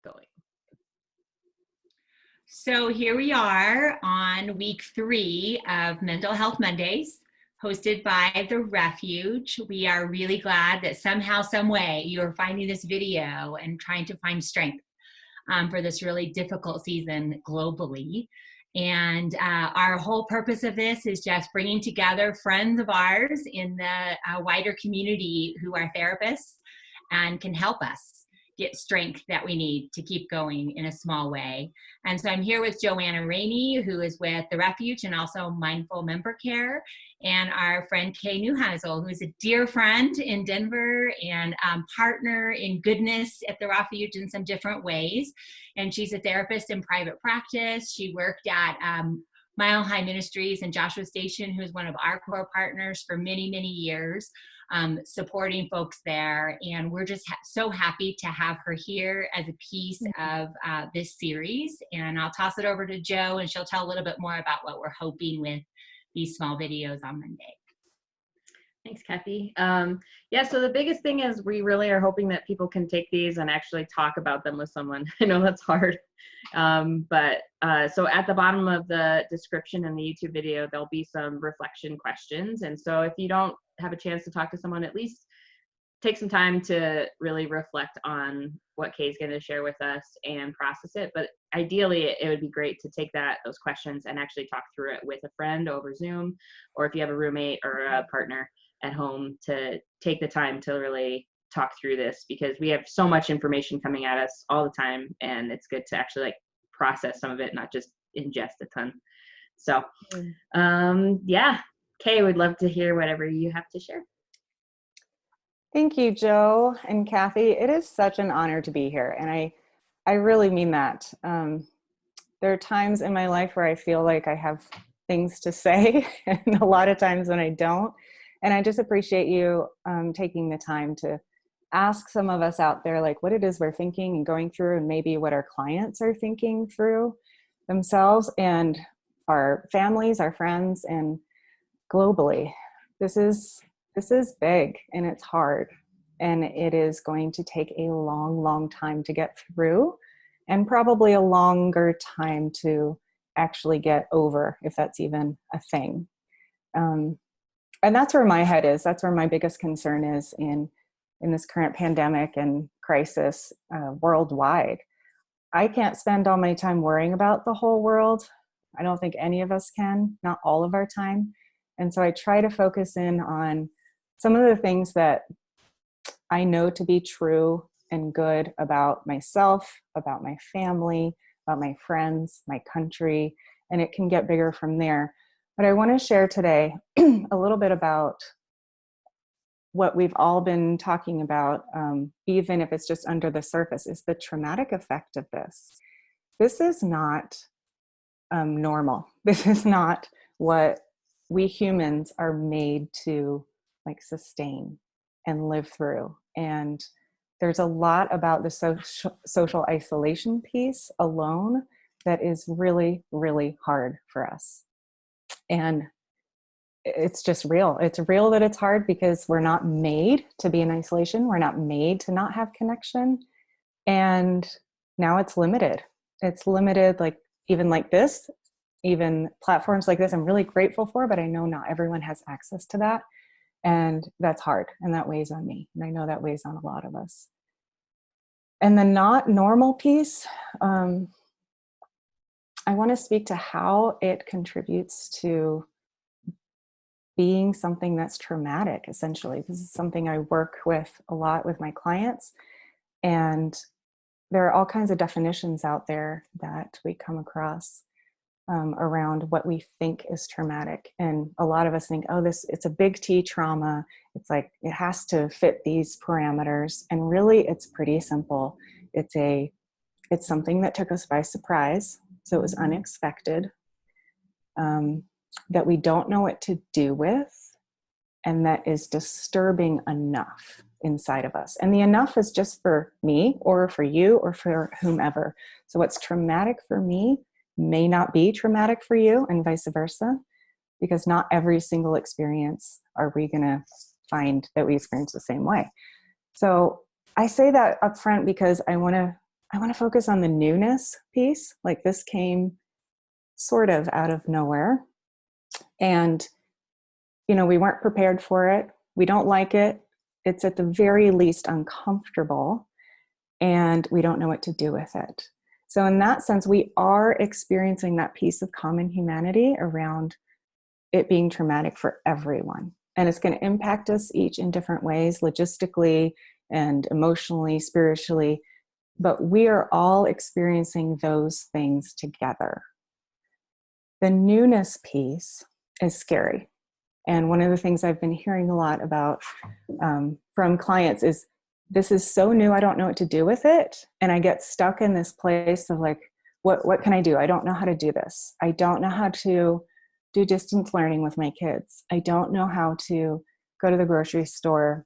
going. So here we are on week 3 of Mental Health Mondays, hosted by The Refuge. We are really glad that somehow, some way, you are finding this video and trying to find strength for this really difficult season globally. And our whole purpose of this is just bringing together friends of ours in the wider community who are therapists and can help us get strength that we need to keep going in a small way. And so I'm here with Joanna Rainey, who is with The Refuge and also Mindful Member Care, and our friend Kay Neuhausel, who's a dear friend in Denver and partner in goodness at The Refuge in some different ways. And she's a therapist in private practice. She worked at Mile High Ministries in Joshua Station, who's one of our core partners for many, many years. Supporting folks there, and we're just so happy to have her here as a piece of this series. And I'll toss it over to Jo, and she'll tell a little bit more about what we're hoping with these small videos on Monday. Thanks, Kathy. Yeah, so the biggest thing is we really are hoping that people can take these and actually talk about them with someone. I know that's hard. So at the bottom of the description in the YouTube video, there'll be some reflection questions. And so if you don't have a chance to talk to someone, at least take some time to really reflect on what Kay's going to share with us and process it. But ideally, it would be great to take those questions and actually talk through it with a friend over Zoom, or if you have a roommate or a partner at home, to take the time to really talk through this, because we have so much information coming at us all the time, and it's good to actually process some of it, not just ingest a ton. So yeah, Kay, would love to hear whatever you have to share. Thank you, Jo and Kathy. It is such an honor to be here, and I really mean that. There are times in my life where I feel like I have things to say, and a lot of times when I don't. And I just appreciate you taking the time to ask some of us out there what it is we're thinking and going through, and maybe what our clients are thinking through themselves and our families, our friends, and globally. This is big, and it's hard, and it is going to take a long, long time to get through, and probably a longer time to actually get over, if that's even a thing. And that's where my head is. That's where my biggest concern is in this current pandemic and crisis worldwide. I can't spend all my time worrying about the whole world. I don't think any of us can, not all of our time. And so I try to focus in on some of the things that I know to be true and good about myself, about my family, about my friends, my country, and it can get bigger from there. But I want to share today a little bit about what we've all been talking about, even if it's just under the surface, is the traumatic effect of this. This is not normal. This is not what we humans are made to sustain and live through. And there's a lot about the social isolation piece alone that is really, really hard for us. And it's just real. It's real that it's hard because we're not made to be in isolation. We're not made to not have connection. And now it's limited. It's limited, even like this, even platforms like this, I'm really grateful for, but I know not everyone has access to that. And that's hard. And that weighs on me. And I know that weighs on a lot of us. And the not normal piece, I want to speak to how it contributes to being something that's traumatic, essentially. This is something I work with a lot with my clients. And there are all kinds of definitions out there that we come across around what we think is traumatic. And a lot of us think, oh, it's a big T trauma. It's it has to fit these parameters. And really, it's pretty simple. It's something that took us by surprise. So it was unexpected, that we don't know what to do with, and that is disturbing enough inside of us. And the enough is just for me or for you or for whomever. So what's traumatic for me may not be traumatic for you, and vice versa, because not every single experience are we going to find that we experience the same way. So I say that up front because I want to I want to focus on the newness piece. Like this came sort of out of nowhere. And, you know, we weren't prepared for it. We don't like it. It's at the very least uncomfortable, and we don't know what to do with it. So in that sense, we are experiencing that piece of common humanity around it being traumatic for everyone. And it's going to impact us each in different ways, logistically and emotionally, spiritually. But we are all experiencing those things together. The newness piece is scary. And one of the things I've been hearing a lot about from clients is, this is so new, I don't know what to do with it. And I get stuck in this place of like, what can I do? I don't know how to do this. I don't know how to do distance learning with my kids. I don't know how to go to the grocery store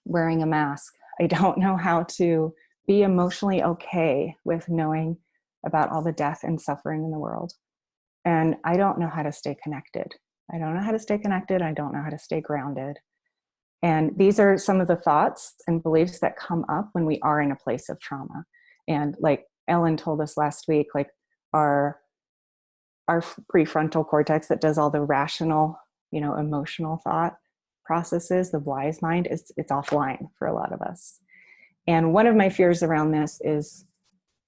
wearing a mask. I don't know how to be emotionally okay with knowing about all the death and suffering in the world. And I don't know how to stay connected. I don't know how to stay connected. I don't know how to stay grounded. And these are some of the thoughts and beliefs that come up when we are in a place of trauma. And like Ellen told us last week, like our prefrontal cortex that does all the rational, you know, emotional thought processes, the wise mind, it's offline for a lot of us. And one of my fears around this is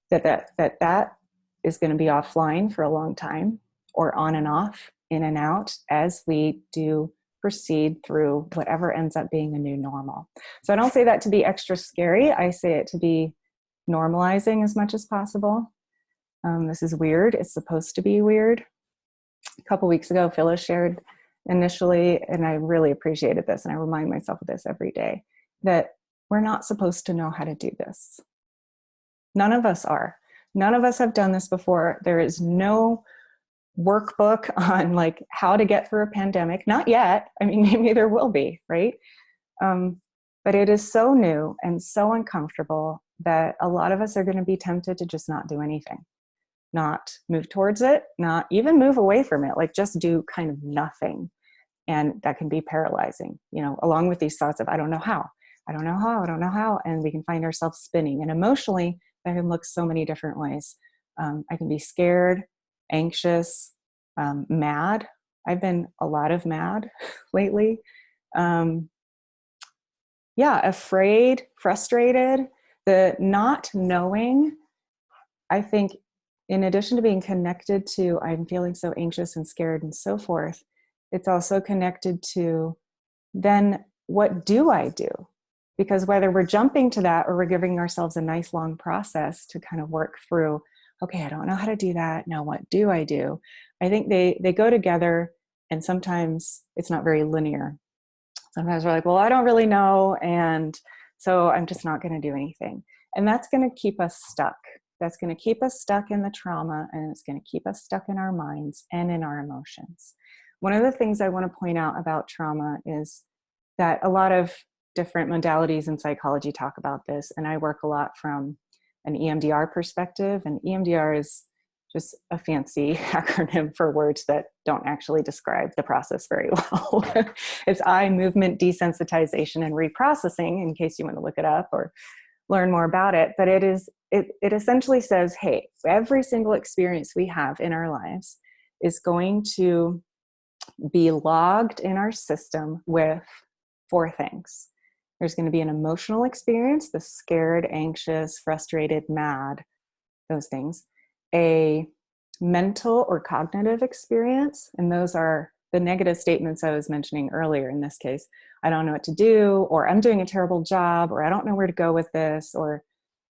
that is going to be offline for a long time, or on and off, in and out, as we do proceed through whatever ends up being a new normal. So I don't say that to be extra scary. I say it to be normalizing as much as possible. This is weird. It's supposed to be weird. A couple weeks ago, Phyllis shared initially, and I really appreciated this, and I remind myself of this every day, that we're not supposed to know how to do this. None of us are. None of us have done this before. There is no workbook on like how to get through a pandemic. Not yet. I mean, maybe there will be, right? But it is so new and so uncomfortable that a lot of us are going to be tempted to just not do anything, not move towards it, not even move away from it, like just do kind of nothing. And that can be paralyzing, you know, along with these thoughts of, I don't know how, I don't know how, I don't know how. And we can find ourselves spinning. And emotionally, that can look so many different ways. I can be scared, anxious, mad. I've been a lot of mad lately. Afraid, frustrated. The not knowing, I think, in addition to being connected to, I'm feeling so anxious and scared and so forth, it's also connected to, then what do I do? Because whether we're jumping to that or we're giving ourselves a nice long process to kind of work through, okay, I don't know how to do that. Now what do I do? I think they go together, and sometimes it's not very linear. Sometimes we're like, well, I don't really know, and so I'm just not going to do anything. And that's going to keep us stuck. That's going to keep us stuck in the trauma, and it's going to keep us stuck in our minds and in our emotions. One of the things I want to point out about trauma is that a lot of different modalities in psychology talk about this, and I work a lot from an EMDR perspective, and EMDR is just a fancy acronym for words that don't actually describe the process very well. It's eye movement desensitization and reprocessing, in case you want to look it up or learn more about it. But it essentially says, hey, every single experience we have in our lives is going to be logged in our system with 4 things. There's going to be an emotional experience, the scared, anxious, frustrated, mad, those things. A mental or cognitive experience, and those are the negative statements I was mentioning earlier in this case. I don't know what to do, or I'm doing a terrible job, or I don't know where to go with this, or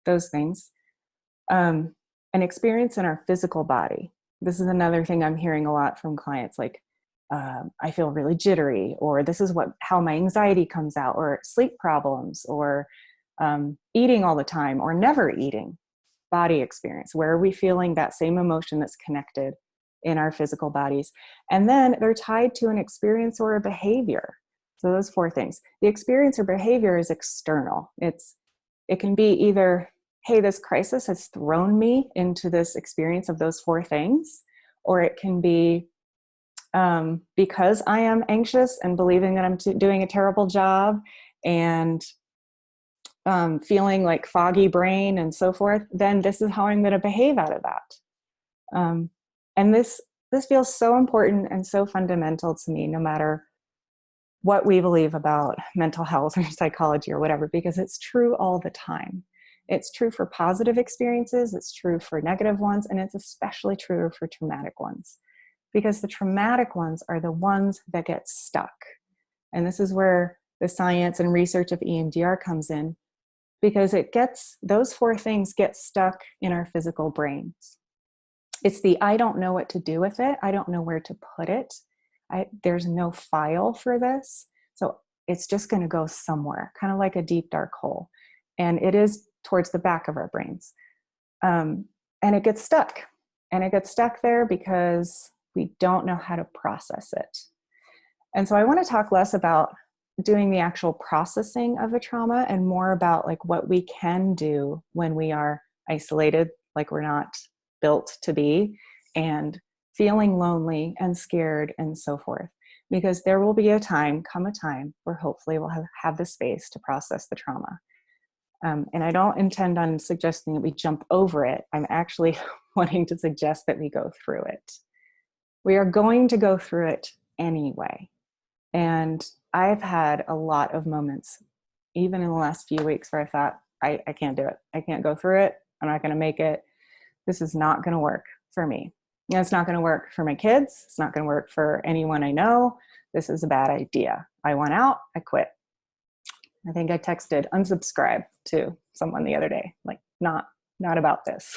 those things. An experience in our physical body. This is another thing I'm hearing a lot from clients, like, I feel really jittery, or this is how my anxiety comes out, or sleep problems, or eating all the time, or never eating. Body experience. Where are we feeling that same emotion that's connected in our physical bodies? And then they're tied to an experience or a behavior. So those 4 things. The experience or behavior is external. It can be either, hey, this crisis has thrown me into this experience of those 4 things, or it can be because I am anxious and believing that I'm doing a terrible job, and feeling like foggy brain and so forth, then this is how I'm going to behave out of that. And this feels so important and so fundamental to me, no matter what we believe about mental health or psychology or whatever, because it's true all the time. It's true for positive experiences, it's true for negative ones, and it's especially true for traumatic ones, because the traumatic ones are the ones that get stuck. And this is where the science and research of EMDR comes in, because those 4 things get stuck in our physical brains. It's the, I don't know what to do with it. I don't know where to put it. There's no file for this. So it's just going to go somewhere, kind of like a deep, dark hole. And it is towards the back of our brains. And it gets stuck. And it gets stuck there because we don't know how to process it. And so I want to talk less about doing the actual processing of a trauma and more about like what we can do when we are isolated, like we're not built to be, and feeling lonely and scared and so forth. Because there will be a time where hopefully we'll have the space to process the trauma. And I don't intend on suggesting that we jump over it. I'm actually wanting to suggest that we go through it. We are going to go through it anyway. And I've had a lot of moments, even in the last few weeks, where I thought, I can't do it. I can't go through it. I'm not going to make it. This is not going to work for me. And it's not going to work for my kids. It's not going to work for anyone I know. This is a bad idea. I want out. I quit. I think I texted unsubscribe to someone the other day, like not about this.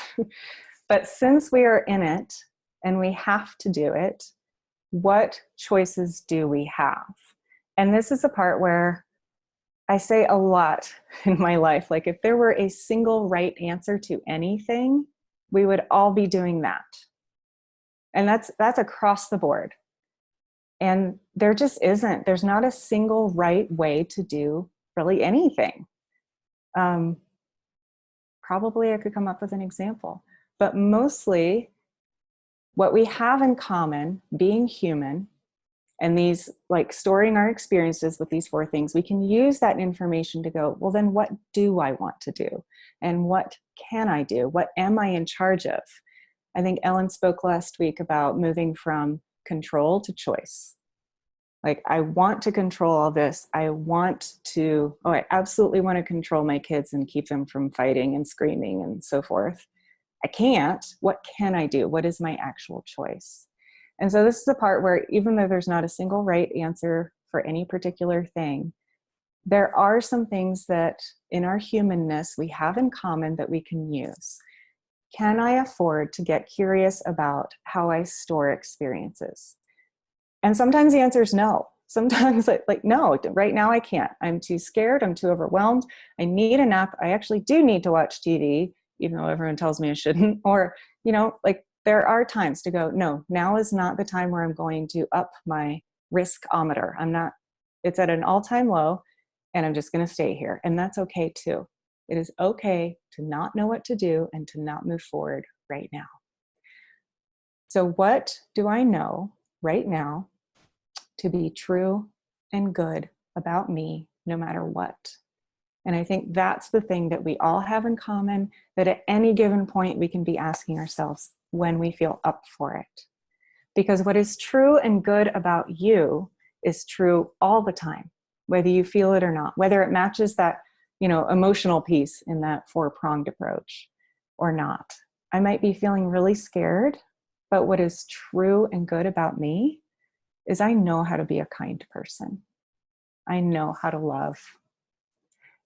But since we are in it and we have to do it, what choices do we have? And this is the part where I say a lot in my life, like if there were a single right answer to anything, we would all be doing that. And that's across the board. And there just isn't. There's not a single right way to do really anything. Probably I could come up with an example, but mostly what we have in common, being human, and these like storing our experiences with these 4 things, we can use that information to go, well, then what do I want to do? And what can I do? What am I in charge of? I think Ellen spoke last week about moving from control to choice. Like, I want to control all this. I absolutely want to control my kids and keep them from fighting and screaming and so forth. I can't. What can I do? What is my actual choice? And so this is the part where even though there's not a single right answer for any particular thing, there are some things that in our humanness we have in common that we can use. Can I afford to get curious about how I store experiences? And sometimes the answer is no. Sometimes like, no, right now I can't. I'm too scared. I'm too overwhelmed. I need a nap. I actually do need to watch TV, even though everyone tells me I shouldn't. Or, like there are times to go, no, now is not the time where I'm going to up my risk-ometer. It's at an all-time low and I'm just going to stay here. And that's okay too. It is okay to not know what to do and to not move forward right now. So what do I know right now to be true and good about me, no matter what? And I think that's the thing that we all have in common, that at any given point we can be asking ourselves when we feel up for it. Because what is true and good about you is true all the time, whether you feel it or not, whether it matches that, emotional piece in that 4-pronged approach or not. I might be feeling really scared, but what is true and good about me is I know how to be a kind person. I know how to love.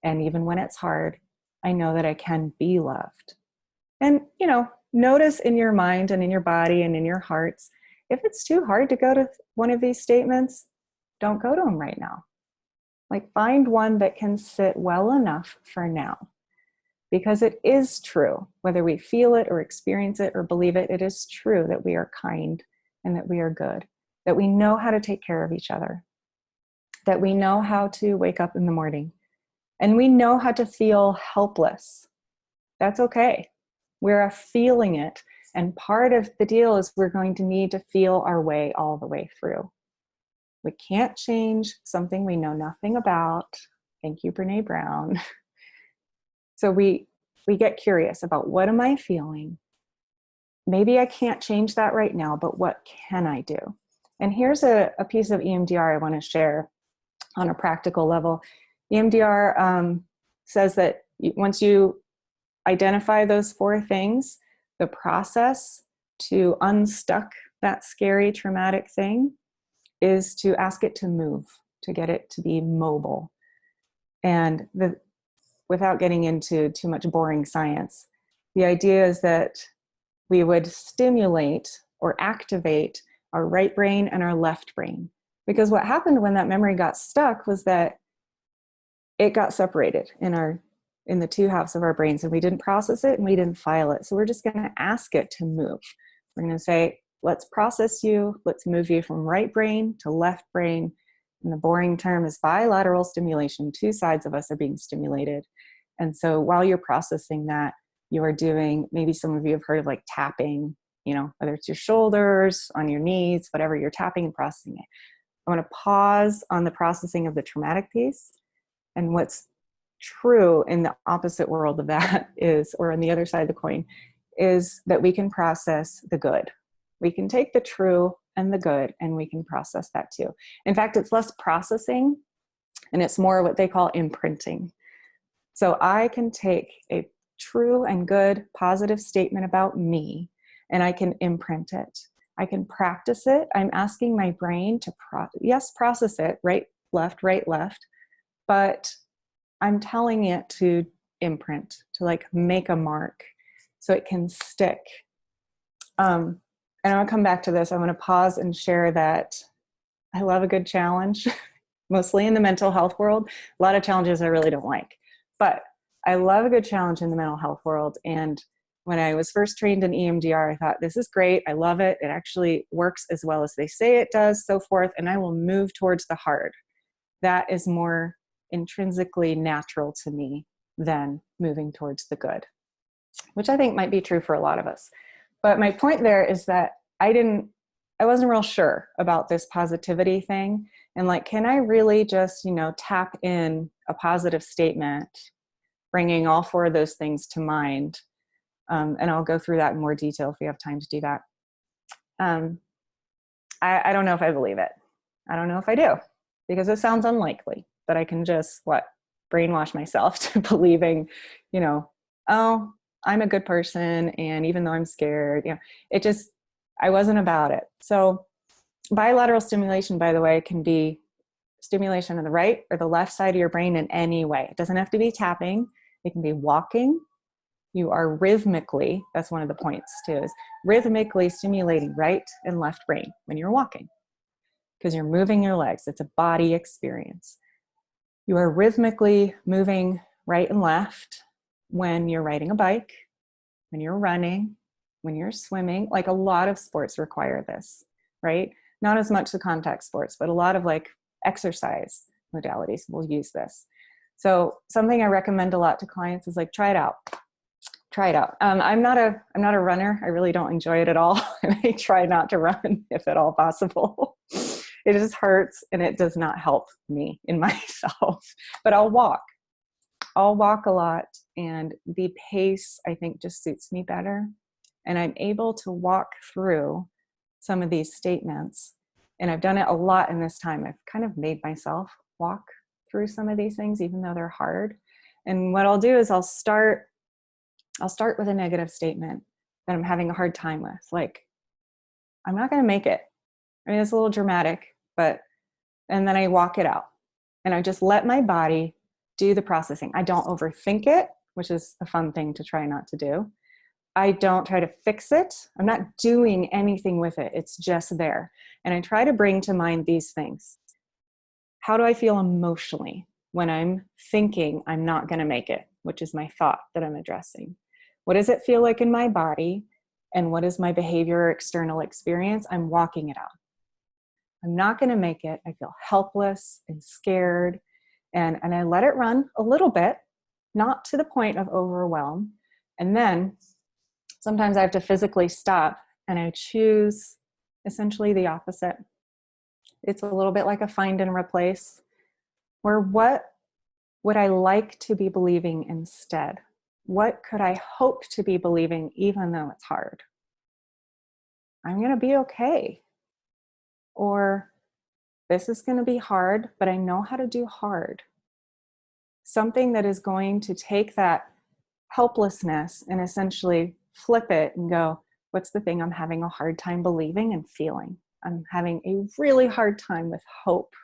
And even when it's hard, I know that I can be loved. And, notice in your mind and in your body and in your hearts, if it's too hard to go to one of these statements, don't go to them right now. Like, find one that can sit well enough for now. Because it is true, whether we feel it or experience it or believe it, it is true that we are kind and that we are good, that we know how to take care of each other, that we know how to wake up in the morning, and we know how to feel helpless. That's okay. We're feeling it. And part of the deal is we're going to need to feel our way all the way through. We can't change something we know nothing about. Thank you, Brene Brown. So we get curious about, what am I feeling? Maybe I can't change that right now, but what can I do? And here's a piece of EMDR I want to share on a practical level. EMDR says that once you identify those 4 things, the process to unstuck that scary, traumatic thing is to ask it to move, to get it to be mobile. And without getting into too much boring science, the idea is that we would stimulate or activate our right brain and our left brain. Because what happened when that memory got stuck was that it got separated in the 2 halves of our brains, and we didn't process it and we didn't file it. So we're just going to ask it to move. We're going to say, let's process you. Let's move you from right brain to left brain. And the boring term is bilateral stimulation. 2 sides of us are being stimulated. And so while you're processing that, you are doing, maybe some of you have heard of like tapping, whether it's your shoulders, on your knees, whatever, you're tapping and processing it. I want to pause on the processing of the traumatic piece. And what's true in the opposite world of that is, or on the other side of the coin, is that we can process the good. We can take the true and the good, and we can process that too. In fact, it's less processing and it's more what they call imprinting. So I can take a true and good positive statement about me, and I can imprint it. I can practice it. I'm asking my brain to process it, right, left, but I'm telling it to imprint, to like make a mark so it can stick. And I'm gonna come back to this. I want to pause and share that I love a good challenge, mostly in the mental health world. A lot of challenges I really don't like, but I love a good challenge in the mental health world. And when I was first trained in EMDR, I thought, this is great. I love it. It actually works as well as they say it does, so forth. And I will move towards the hard. That is more intrinsically natural to me than moving towards the good, which I think might be true for a lot of us. But my point there is that I wasn't real sure about this positivity thing. And like, can I really just, tap in a positive statement, bringing all 4 of those things to mind? And I'll go through that in more detail if we have time to do that. I don't know if I believe it. I don't know if I do, because it sounds unlikely that I can just, brainwash myself to believing, oh, I'm a good person. And even though I'm scared, I wasn't about it. So bilateral stimulation, by the way, can be stimulation on the right or the left side of your brain in any way. It doesn't have to be tapping. It can be walking. You are rhythmically, that's one of the points too, is rhythmically stimulating right and left brain when you're walking, because you're moving your legs. It's a body experience. You are rhythmically moving right and left when you're riding a bike, when you're running, when you're swimming. Like a lot of sports require this, right? Not as much the contact sports, but a lot of like exercise modalities will use this. So something I recommend a lot to clients is like, try it out. I'm not a runner. I really don't enjoy it at all. And I try not to run if at all possible. It just hurts and it does not help me in myself, but I'll walk a lot, and the pace I think just suits me better. And I'm able to walk through some of these statements, and I've done it a lot in this time. I've kind of made myself walk through some of these things, even though they're hard. And what I'll do is I'll start with a negative statement that I'm having a hard time with. Like, I'm not going to make it. I mean, it's a little dramatic, and then I walk it out and I just let my body do the processing. I don't overthink it, which is a fun thing to try not to do. I don't try to fix it. I'm not doing anything with it. It's just there. And I try to bring to mind these things. How do I feel emotionally when I'm thinking I'm not going to make it, which is my thought that I'm addressing? What does it feel like in my body? And what is my behavior or external experience? I'm walking it out. I'm not going to make it. I feel helpless and scared. And I let it run a little bit, not to the point of overwhelm. And then sometimes I have to physically stop and I choose essentially the opposite. It's a little bit like a find and replace, where what would I like to be believing instead? What could I hope to be believing even though it's hard? I'm going to be okay. Or this is going to be hard, but I know how to do hard. Something that is going to take that helplessness and essentially flip it and go, what's the thing I'm having a hard time believing and feeling? I'm having a really hard time with hope,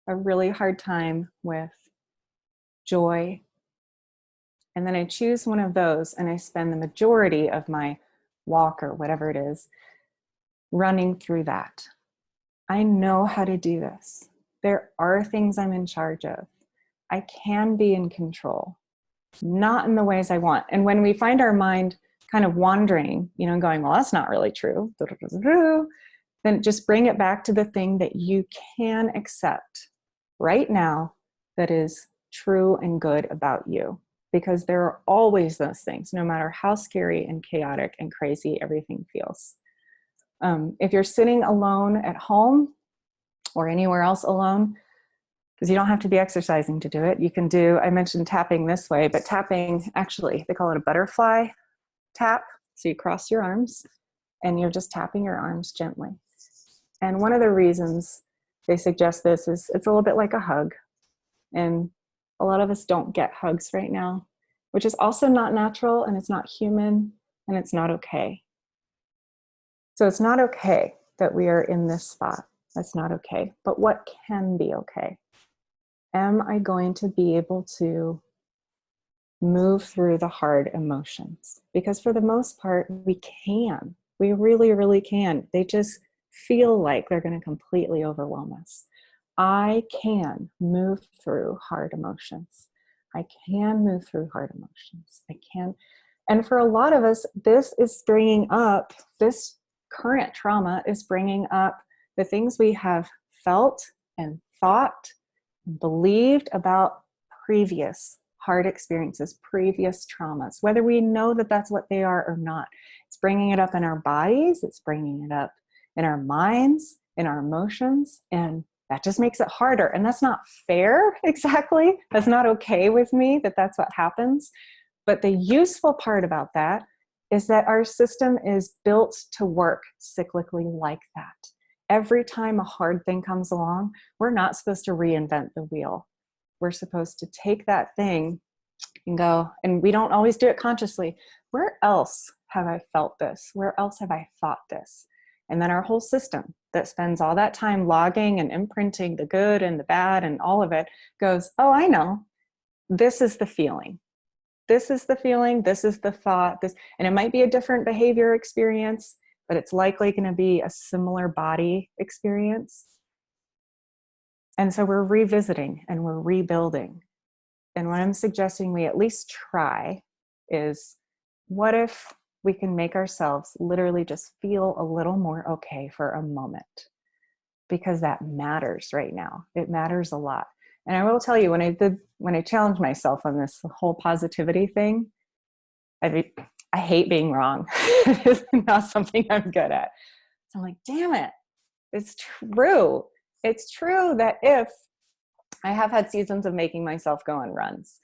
a really hard time with joy. And then I choose one of those and I spend the majority of my walk or whatever it is running through that. I know how to do this. There are things I'm in charge of. I can be in control, not in the ways I want. And when we find our mind kind of wandering, going, well, that's not really true, then just bring it back to the thing that you can accept right now that is true and good about you. Because there are always those things, no matter how scary and chaotic and crazy everything feels. If you're sitting alone at home or anywhere else alone, because you don't have to be exercising to do it. You can do, I mentioned tapping this way, but tapping, actually, they call it a butterfly tap. So you cross your arms and you're just tapping your arms gently. And one of the reasons they suggest this is it's a little bit like a hug. And a lot of us don't get hugs right now, which is also not natural and it's not human and it's not okay. So it's not okay that we are in this spot. That's not okay. But what can be okay? Am I going to be able to move through the hard emotions? Because for the most part, we can. We really, really can. They just feel like they're going to completely overwhelm us. I can move through hard emotions. I can move through hard emotions. I can. And for a lot of us, this current trauma is bringing up the things we have felt and thought, believed about previous hard experiences, previous traumas, whether we know that that's what they are or not. It's bringing it up in our bodies, it's bringing it up in our minds, in our emotions, and that just makes it harder. And that's not fair, exactly. That's not okay with me that that's what happens. But the useful part about that is that our system is built to work cyclically like that. Every time a hard thing comes along, we're not supposed to reinvent the wheel. We're supposed to take that thing and go, and we don't always do it consciously. Where else have I felt this? Where else have I thought this? And then our whole system that spends all that time logging and imprinting the good and the bad and all of it goes, oh, I know. This is the feeling. This is the feeling. This is the thought. And it might be a different behavior experience, but it's likely going to be a similar body experience. And so we're revisiting and we're rebuilding. And what I'm suggesting we at least try is, what if we can make ourselves literally just feel a little more okay for a moment? Because that matters right now. It matters a lot. And I will tell you, when I challenged myself on this whole positivity thing, I hate being wrong. It's not something I'm good at. So I'm like, damn it. It's true. It's true that if I have had seasons of making myself go on runs,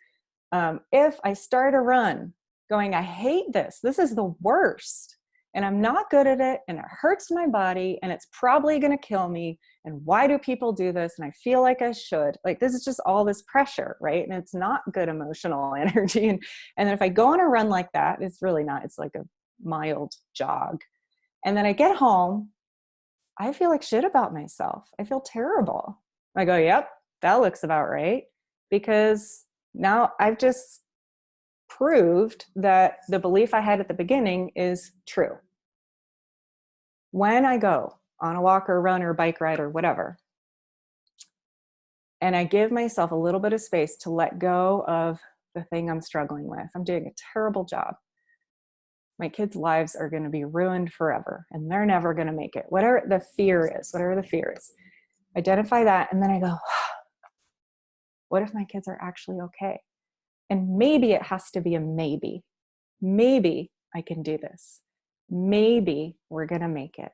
if I start a run going, I hate this. This is the worst. And I'm not good at it. And it hurts my body. And it's probably going to kill me. And why do people do this? And I feel like I should. Like, this is just all this pressure, right? And it's not good emotional energy. And then if I go on a run like that, it's really not. It's like a mild jog. And then I get home, I feel like shit about myself. I feel terrible. I go, yep, that looks about right. Because now I've just proved that the belief I had at the beginning is true. When I go on a walk or run or bike ride or whatever, and I give myself a little bit of space to let go of the thing I'm struggling with, I'm doing a terrible job. My kids' lives are going to be ruined forever, and they're never going to make it. Whatever the fear is, identify that, and then I go, what if my kids are actually okay? And maybe it has to be a maybe. Maybe I can do this. Maybe we're going to make it.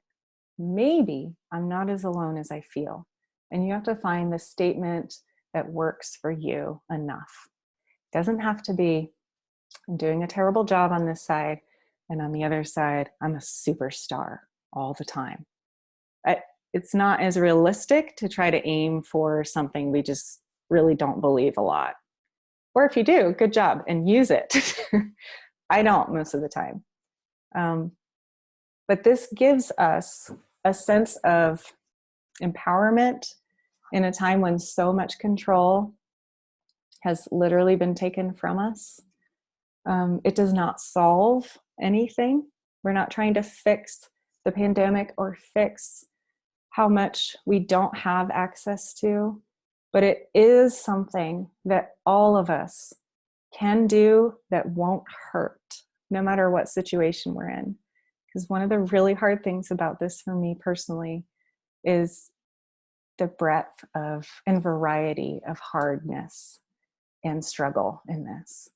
Maybe I'm not as alone as I feel. And you have to find the statement that works for you enough. It doesn't have to be, I'm doing a terrible job on this side, and on the other side, I'm a superstar all the time. It's not as realistic to try to aim for something we just really don't believe a lot. Or if you do, good job, and use it. I don't most of the time. But this gives us a sense of empowerment in a time when so much control has literally been taken from us. It does not solve anything. We're not trying to fix the pandemic or fix how much we don't have access to, but it is something that all of us can do that won't hurt, no matter what situation we're in. Because one of the really hard things about this for me personally is the breadth of and variety of hardness and struggle in this.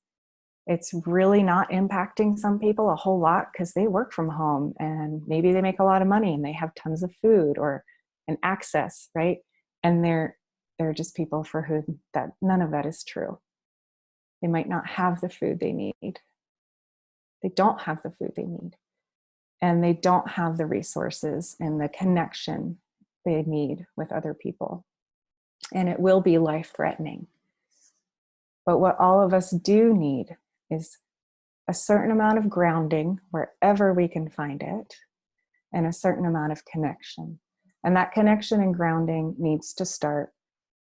It's really not impacting some people a whole lot because they work from home and maybe they make a lot of money and they have tons of food or an access, right? And they're just people for whom that none of that is true. They might not have the food they need. They don't have the food they need. And they don't have the resources and the connection they need with other people. And it will be life-threatening. But what all of us do need is a certain amount of grounding wherever we can find it, and a certain amount of connection. And that connection and grounding needs to start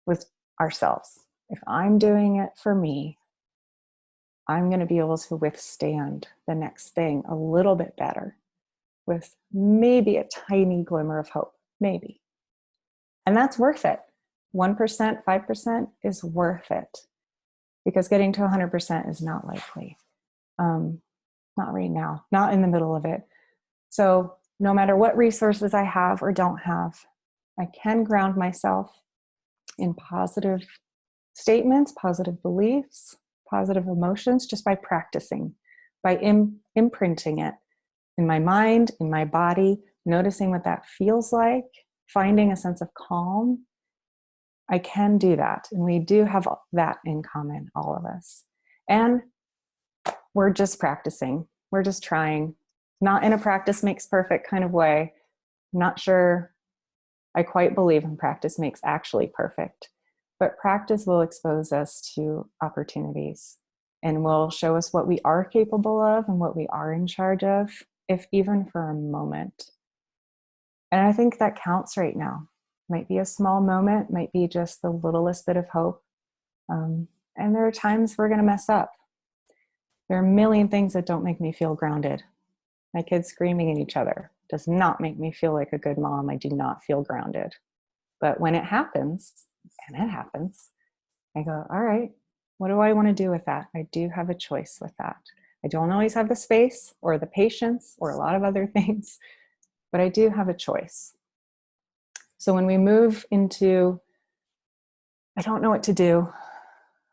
with ourselves. If I'm doing it for me, I'm going to be able to withstand the next thing a little bit better with maybe a tiny glimmer of hope, maybe. And that's worth it. 1%, 5% is worth it, because getting to 100% is not likely. Not right now, not in the middle of it. So no matter what resources I have or don't have, I can ground myself in positive statements, positive beliefs, positive emotions, just by practicing, by imprinting it in my mind, in my body, noticing what that feels like, finding a sense of calm. I can do that. And we do have that in common, all of us. And we're just practicing. We're just trying, not in a practice makes perfect kind of way. I'm not sure I quite believe in practice makes actually perfect, but practice will expose us to opportunities and will show us what we are capable of and what we are in charge of, if even for a moment. And I think that counts right now. Might be a small moment, might be just the littlest bit of hope. And there are times we're going to mess up. There are a million things that don't make me feel grounded. My kids screaming at each other does not make me feel like a good mom. I do not feel grounded. But when it happens, and it happens, I go, all right, what do I want to do with that? I do have a choice with that. I don't always have the space or the patience or a lot of other things, but I do have a choice. So when we move into, I don't know what to do.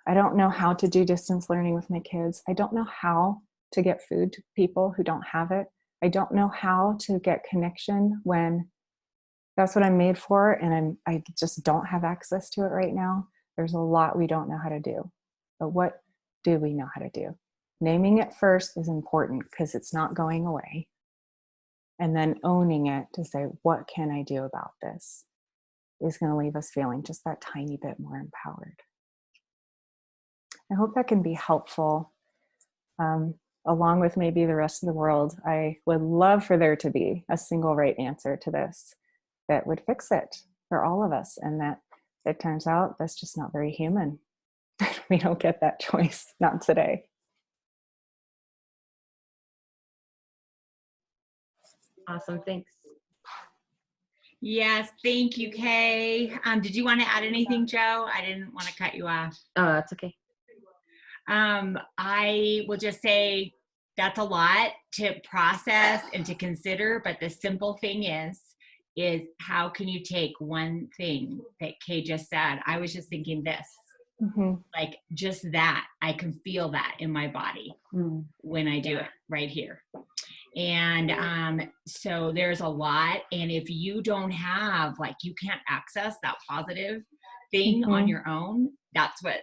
I don't know how to do distance learning with my kids. I don't know how to get food to people who don't have it. I don't know how to get connection when that's what I'm made for and I just don't have access to it right now. There's a lot we don't know how to do. But what do we know how to do? Naming it first is important because it's not going away. And then owning it to say, what can I do about this, is going to leave us feeling just that tiny bit more empowered. I hope that can be helpful. Along with maybe the rest of the world, I would love for there to be a single right answer to this that would fix it for all of us. And that it turns out that's just not very human. We don't get that choice, not today. Awesome, thanks. Yes, thank you, Kay. Did you want to add anything, Joe? I didn't want to cut you off. It's okay. I will just say that's a lot to process and to consider, but the simple thing is how can you take one thing that Kay just said? I was just thinking this, like just that, I can feel that in my body when I do it right here. And so there's a lot. And if you don't have, like, you can't access that positive thing on Mhm. your own, that's what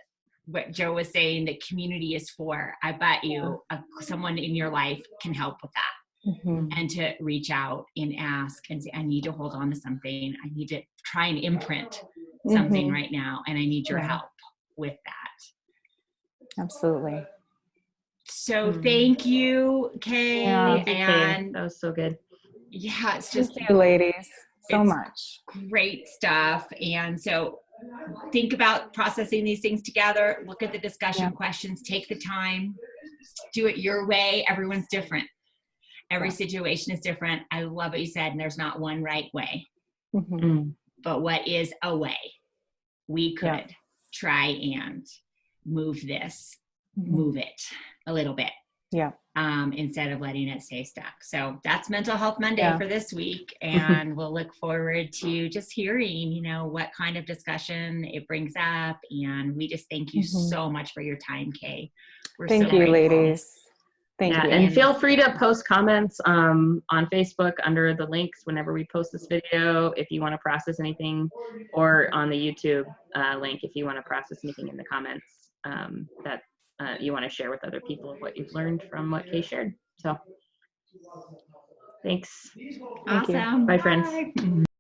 Joe was saying the community is for. I bet you someone in your life can help with that. Mhm. And to reach out and ask and say, I need to hold on to something. I need to try and imprint something Mhm. right now, and I need your Yeah. help with that. Absolutely. So thank you, Kay. Yeah. Thank you, Kay. And That was so good. yeah, it's Thank just you, ladies, so it's much. great stuff. And so think about processing these things together. Look at the discussion questions. Take the time. Do it your way. Everyone's different. Every situation is different. I love what you said, and there's not one right way. Mhm. But what is a way? We could try and move this, move it a little bit. Yeah. Instead of letting it stay stuck. So that's Mental Health Monday for this week. And we'll look forward to just hearing, you know, what kind of discussion it brings up. And we just thank you so much for your time, Kay. We're Thank so you, grateful. ladies. Thank you. And feel free to post comments on Facebook under the links whenever we post this video if you want to process anything, or on the YouTube link if you want to process anything in the comments that you want to share with other people of what you've learned from what Kay shared. So thanks. Thank you. Awesome. Bye, friends.